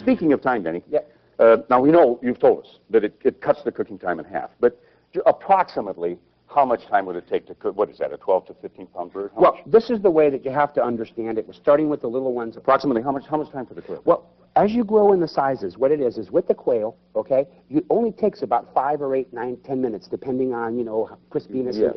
speaking of time, Denny, Yeah. Now we know, you've told us, that it cuts the cooking time in half, but approximately how much time would it take to cook, what is that, a 12 to 15 pound bird? Well, this is the way that you have to understand it. We're starting with the little ones. Approximately how much time for the cook? Well, as you grow in the sizes, what it is with the quail, okay, it only takes about 5 or 8, 9, 10 minutes, depending on, crispiness. Yeah.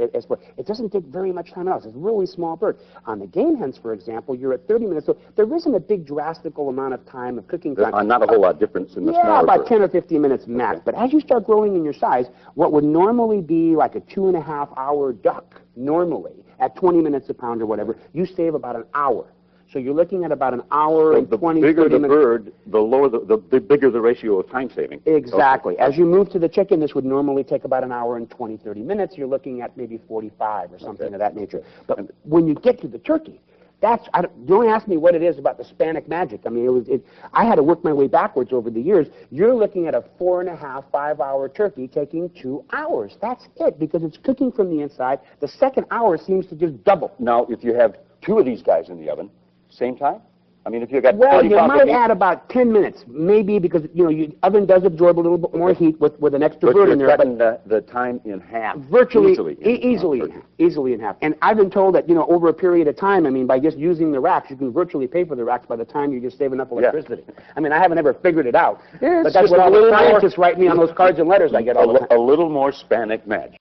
It doesn't take very much time at all. It's a really small bird. On the game hens, for example, you're at 30 minutes, so there isn't a big drastical amount of time of cooking time. Not a whole lot difference in the smaller Yeah, about bird. 10 or 15 minutes max. Okay. But as you start growing in your size, what would normally be like a 2.5-hour duck, normally, at 20 minutes a pound or whatever, you save about an hour. So you're looking at about an hour and 20, 30 minutes. The bigger the bird, the lower the bigger the ratio of time saving. Exactly. Okay. As you move to the chicken, this would normally take about an hour and 20, 30 minutes. You're looking at maybe 45 or something of that nature. But when you get to the turkey, don't ask me what it is about the Hispanic magic. I mean, I had to work my way backwards over the years. You're looking at a 4.5, 5-hour turkey taking 2 hours. That's it, because it's cooking from the inside. The second hour seems to just double. Now, if you have 2 of these guys in the oven, same time? I mean, if you got Well, you 35 might add about 10 minutes, maybe, because your oven does absorb a little bit more heat with an extra bird in there. But you're cutting the time in half. Virtually, easily easily in half. And I've been told that, over a period of time, I mean, by just using the racks, you can virtually pay for the racks by the time you're just saving up electricity. Yeah. I mean, I haven't ever figured it out. Yeah, but that's what all the scientists write me on those cards and letters I get all the time. A little more Hispanic magic.